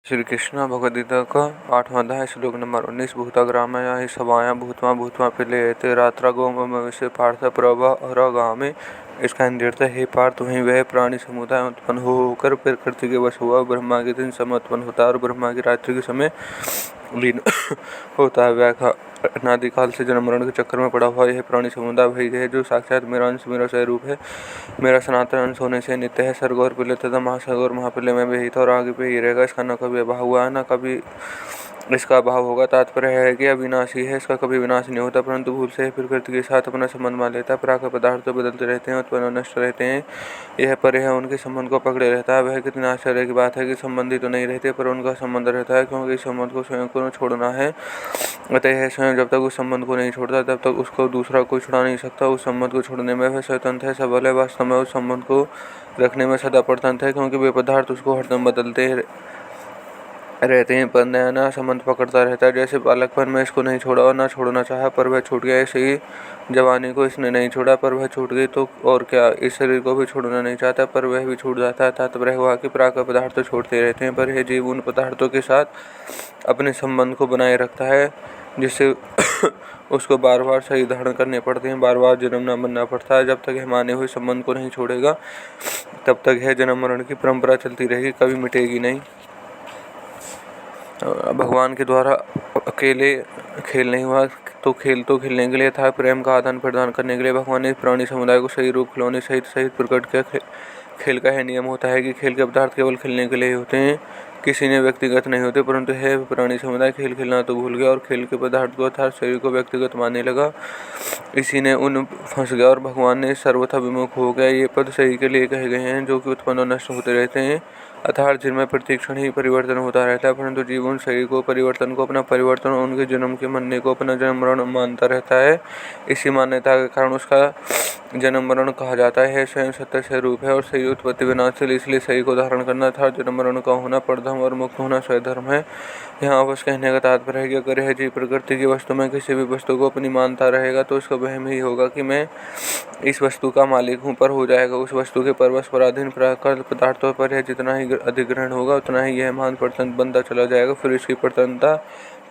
श्री कृष्ण भगवद्गीता का 8वां अध्याय श्लोक नंबर 19। भूताग्रामया हि सभाया भूत्वा भूत्वा पिलेते रात्रागो मनुष्य पार्थ प्रभा अरागामी। इसका हिंदी हे पार्थ, वहीं वह प्राणी समुदाय उत्पन्न होकर प्रकृति के वश हुआ, ब्रह्मा के दिन समय उत्पन्न होता है और ब्रह्मा की रात्रि के समय लीन होता है। व्याख्या: अनादिकाल से जन्म मरण के चक्कर में पड़ा हुआ यह प्राणी समुदाय वही है जो साक्षात मेरा अंश, मेरा स्वरूप है, मेरा सनातन अंश होने से नित्य है। स्वर्ग और प्रलय तथा महासागर और महाप्रलय में भी था और आगे भी ही रहेगा। इसका न कभी अभाव हुआ है न कभी इसका अभाव होगा। तात्पर्य है कि अविनाशी है, इसका कभी विनाश नहीं होता, परंतु भूल से प्रकृति के साथ अपना संबंध मान लेता है। प्राकृतिक पदार्थ तो बदलते रहते हैं, उत्पन्न और नष्ट रहते हैं, यह पर है उनके संबंध को पकड़े रहता है। वह कितनी आश्चर्य की बात है कि संबंधी तो नहीं रहते पर उनका संबंध रहता है, क्योंकि इस संबंध को स्वयं को छोड़ना है। अतः यह स्वयं जब तक उस संबंध को नहीं छोड़ता तब तक उसको दूसरा कोई छुड़ा नहीं सकता। उस संबंध को छोड़ने में वह स्वतंत्र है, सबल है, वास्तव में उस संबंध को रखने में सदा प्रतंत्र है, क्योंकि वे पदार्थ उसको हरदम बदलते रहते हैं पर नया नया संबंध पकड़ता रहता है। जैसे बालकपन में इसको नहीं छोड़ा और न छोड़ना चाहा पर वह छूट गया, ऐसे ही जवानी को इसने नहीं छोड़ा पर वह छूट गई। तो और क्या, इस शरीर को भी छोड़ना नहीं चाहता पर वह भी छूट जाता है। तात्पर्य हुआ कि प्राकृतिक पदार्थ तो छोड़ते रहते हैं पर यह जीव उन पदार्थों के साथ अपने संबंध को बनाए रखता है, जिससे उसको बार बार सही धारण करने पड़ते हैं, बार बार जन्म न बनना पड़ता है। जब तक यह माने हुए संबंध को नहीं छोड़ेगा तब तक यह जन्म मरण की परंपरा चलती रहेगी, कभी मिटेगी नहीं। भगवान के द्वारा अकेले खेल नहीं हुआ, तो खेल तो खेलने के लिए था, प्रेम का आदान प्रदान करने के लिए। भगवान ने प्राणी समुदाय को सही रूप, खिलौने सहित सहित प्रकट किया। खेल का यह नियम होता है कि खेल के पदार्थ केवल खेलने के लिए होते हैं, किसी ने व्यक्तिगत नहीं होते, परंतु है प्राणी समुदाय खेल खेलना तो भूल गया और खेल के पदार्थ को अर्थात शरीर को व्यक्तिगत मानने लगा। इसी ने उन फंस गया और भगवान ने सर्वथा विमुख हो गया। ये पद शरीर के लिए कहे गए हैं जो कि उत्पन्न और नष्ट होते रहते हैं, अर्थात जिनमें प्रत्येक क्षण ही परिवर्तन होता रहता है, परंतु जीव उन शरीर को परिवर्तन को अपना परिवर्तन और उनके जन्म के मरने को अपना जन्म मरण मानता रहता है। इसी मान्यता के कारण उसका जन्म मरण कहा जाता है। स्वयं सत्य स्वरूप है और सही उत्पत्ति विनाशील, इसलिए सही को धारण करना था जन्म मरण का होना, परधर्म और मुक्त होना स्वधर्म है। यहाँ अवश्य कहने का तात्पर्य है कि अगर यह जीव प्रकृति की वस्तु में किसी भी वस्तु को अपनी मानता रहेगा तो उसका वहम ही होगा कि मैं इस वस्तु का मालिक हूँ, पर हो जाएगा उस वस्तु के परवश पराधीन। प्राकृतिक पदार्थों पर यह जितना ही अधिग्रहण होगा उतना ही यह मान प्रतंत्र बनता चला जाएगा, फिर इसकी प्रतंत्रता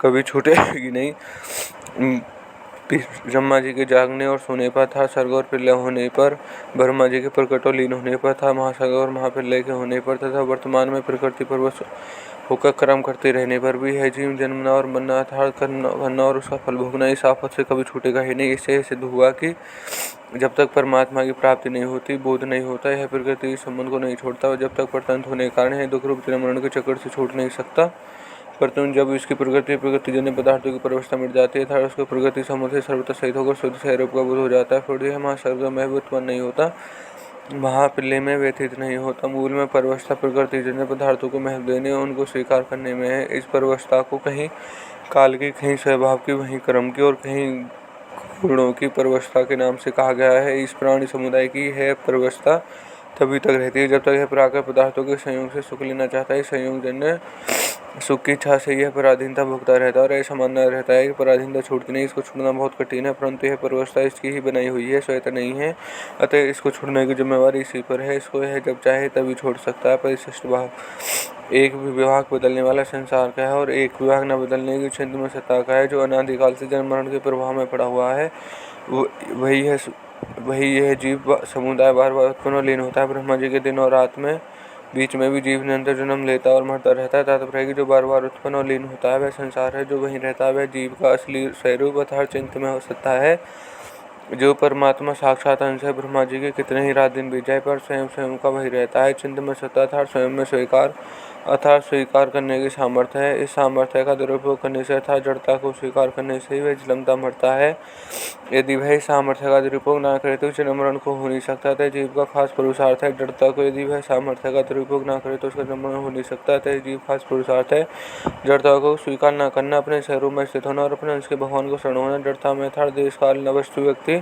कभी छूटेगी नहीं। ब्रह्मा जी के जागने और सोने पर था, स्वर्ग और प्रलय होने पर, ब्रह्मा जी के प्रकट और लीन होने पर था, महासागर और महाप्रलय के होने पर तथा वर्तमान में प्रकृति परवश होकर कर्म करते रहने पर भी है जीव जन्मना और मरना अर्थात करना और उसका फल भोगना इस आफत से कभी छूटेगा ही नहीं। इससे सिद्ध हुआ कि जब तक परमात्मा की प्राप्ति नहीं होती, बोध नहीं होता, यह प्रकृति के संबंध को नहीं छोड़ता और जब तक प्रतंत्र होने के कारण यह दुख रूप जन्म मरण के चक्कर से छूट नहीं सकता। परंतु जब इसकी प्रकृतिजन्य पदार्थों की परवस्था मिट जाती है था, उसको प्रकृति समुद्र से सर्वथा सहित होकर शुद्ध स्वरूप का बोध हो जाता है, फिर यह महास्वर्ग में भी उत्पन्न नहीं होता, महाप्रलय में व्यथित नहीं होता। मूल में परवस्था प्रकृतिजन्य पदार्थों को महत्व देने, उनको स्वीकार करने में है। इस परवस्था को कहीं काल की, कहीं स्वभाव की, वहीं कर्म की और कहीं गुणों की परवस्था के नाम से कहा गया है। इस प्राणी समुदाय की है परवस्था तभी तक रहती है जब तक यह प्राकृतिक पदार्थों के संयोग से सुख लेना चाहता है। संयोग जन्य सुख की इच्छा से यह पराधीनता भोगता रहता है और ऐसा मानना रहता है कि पराधीनता छूटती नहीं, इसको छोड़ना बहुत कठिन है, परंतु यह परवस्था इसकी ही बनाई हुई है, स्वतः नहीं है, अतः इसको छोड़ने की जिम्मेवारी इसी पर है। इसको यह जब चाहे तभी छोड़ सकता है। परिशिष्ट भाव: एक विभाग बदलने वाला संसार का है और एक विभाग न बदलने की छिन्न में सत्ता का है, जो अनादिकाल से जन्म मरण के प्रभाव में पड़ा हुआ है। वही यह जीव समुदाय बार बार उत्पन्न और लीन होता है। ब्रह्मा जी के दिन और रात में बीच में भी जीव निरंतर जन्म लेता और मरता रहता है। तात्पर्य जो बार बार उत्पन्न और लीन होता है वह संसार है, जो वहीं रहता है वह जीव का असली स्वरूप अर्थात चिंत में हो सकता है, जो परमात्मा साक्षात अंश है। ब्रह्मा जी के कितने ही रात दिन बीत जाए पर स्वयं का वही रहता है। चिंत में सत्ता अर्थात स्वयं में स्वीकार अर्थात स्वीकार करने की सामर्थ्य है। इस सामर्थ्य का दुरुपयोग करने से अर्थात जड़ता को स्वीकार करने से ही वह जन्मता मरता है। यदि वह सामर्थ्य का दुरुपयोग न करे तो जन्म मरण को हो नहीं सकता था। जीव का खास पुरुषार्थ है जड़ता को, यदि वह सामर्थ्य का दुरुपयोग न करे तो उसका जन्म मरण हो नहीं सकता था। जीव खास पुरुषार्थ है जड़ता को स्वीकार न करना, अपने स्वरूप में स्थित होना और अपने अंश के भगवान को शरण होना। जड़ता में अर्थात देश काल वस्तु व्यक्ति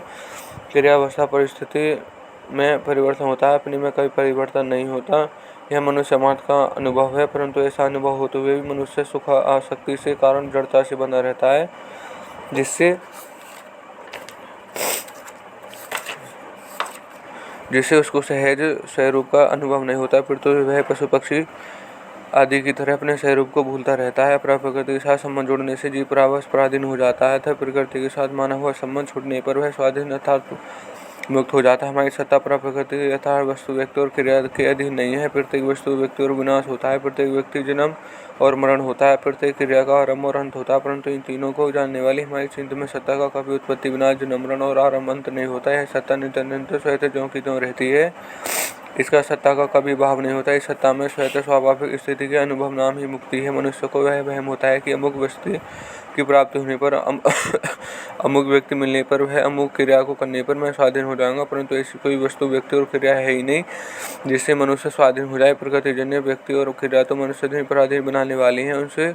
क्रियावस्था परिस्थिति में परिवर्तन होता है, अपने में कोई परिवर्तन नहीं होता। यह मनुष्य मात्र का अनुभव है, परंतु ऐसा अनुभव होते हुए भी मनुष्य सुख आसक्ति से कारण जड़ता से बना रहता है, जिससे उसको सहज स्वरूप का अनुभव नहीं होता। फिर तो वह पशु पक्षी आदि की तरह अपने स्वरूप को भूलता रहता है। प्रकृति के साथ संबंध जोड़ने से जीव पराधीन हो जाता है तथा प्रकृति के साथ माना हुआ संबंध छूटने पर वह स्वाधीन अर्थात मुक्त हो जाता है। हमारी सत्ता प्रकृति यथार्थ वस्तु, व्यक्ति और क्रिया के अधीन नहीं है। प्रत्येक वस्तु, व्यक्ति और विनाश होता है। प्रत्येक व्यक्ति जन्म और मरण होता है। प्रत्येक क्रिया का आरंभ और अंत होता है। परंतु इन तीनों को जानने वाली हमारी चिंता में सत्ता का कभी उत्पत्ति, विनाश, जन्म, मरण और आरंभ अंत नहीं होता है। यह सत्ता निरंतर स्वतः ज्यों की त्यों रहती है। इसका सत्ता का कभी भाव नहीं होता। इस सत्ता में स्वतः स्वाभाविक स्थिति के अनुभव नाम ही मुक्ति है। मनुष्य को वह वहम होता है कि अमुक वस्तु की प्राप्ति होने पर, अमुक व्यक्ति मिलने पर, वह अमुक क्रिया को करने पर मैं स्वाधीन हो जाऊंगा। परंतु ऐसी कोई वस्तु, व्यक्ति और क्रिया है ही नहीं जिससे मनुष्य स्वाधीन हो जाए। प्रकृतिजन्य व्यक्ति और क्रिया तो मनुष्य पराधीन बनाने वाली है। उनसे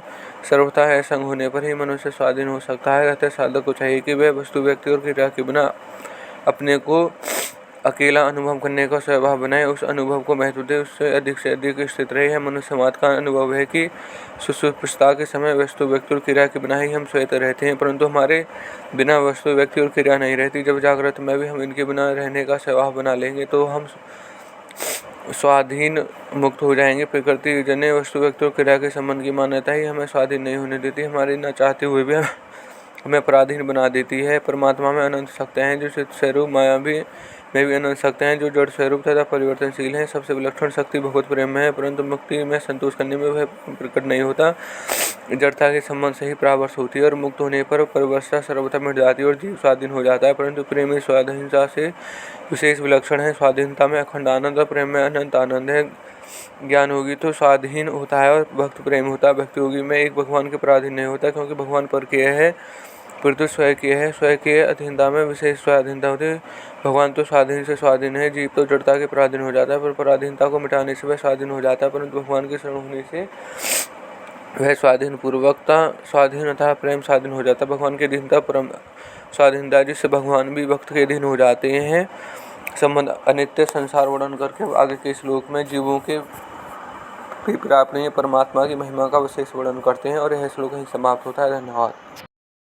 सर्वथा असंग होने पर ही मनुष्य स्वाधीन हो सकता है। अतः साधक को चाहिए कि वह वस्तु, व्यक्ति और क्रिया के बिना अपने को अकेला अनुभव करने का स्वभाव बनाए, उस अनुभव को महत्व दे, उससे अधिक से अधिक स्थित रहे। यह मनुष्य समाज का अनुभव है कि सुषुप्ति के समय वस्तु, व्यक्ति और क्रिया के बिना ही हम स्वतः रहते हैं, परंतु हमारे बिना वस्तु, व्यक्ति और क्रिया नहीं रहती। जब जागृत में भी हम इनके बिना रहने का स्वभाव बना लेंगे तो हम स्वाधीन मुक्त हो जाएंगे। प्रकृति जन्य वस्तु, व्यक्ति और क्रिया के संबंध की मान्यता ही हमें स्वाधीन नहीं होने देती, हमारी न चाहते हुए भी हमें पराधीन बना देती है। परमात्मा में अनंत शक्तियाँ हैं जो चित्त स्वरूप माया में भी अनंत शक्तियाँ हैं जो जड़ स्वरूप तथा परिवर्तनशील है। सबसे विलक्षण शक्ति भगवत प्रेम में है, परंतु मुक्ति में संतोष करने में वह प्रकट नहीं होता। जड़ता के संबंध से ही परावर्श होती है और मुक्त होने पर परवर्षता सर्वथा मिट जाती है और जीव स्वाधीन हो जाता है। परंतु प्रेम ही स्वाधीनता से विशेष विलक्षण है। स्वाधीनता में अखंड आनंद और प्रेम में अनंत आनंद है। ज्ञान होगी तो स्वाधीन होता है और भक्त प्रेम होता है। भक्ति होगी में एक भगवान के पराधीन नहीं होता, क्योंकि भगवान परकीय है, परंतु स्वकीय है। स्वकीय अधीनता में विशेष स्वाधीनता होती है। भगवान तो स्वाधीन से स्वाधीन है, जीव तो जड़ता के पराधीन हो जाता है, पर पराधीनता को मिटाने से वह स्वाधीन हो जाता है। परंतु भगवान के शरण होने से वह स्वाधीनता प्रेम स्वाधीन हो जाता है। भगवान की अधीनता परम स्वाधीनता, जिससे भगवान भी भक्त के अधीन हो जाते हैं। संबंध अनित्य संसार वर्णन करके आगे के श्लोक में जीवों के प्राप्त नहीं परमात्मा की महिमा का विशेष वर्णन करते हैं और यह श्लोक ही समाप्त होता है। धन्यवाद।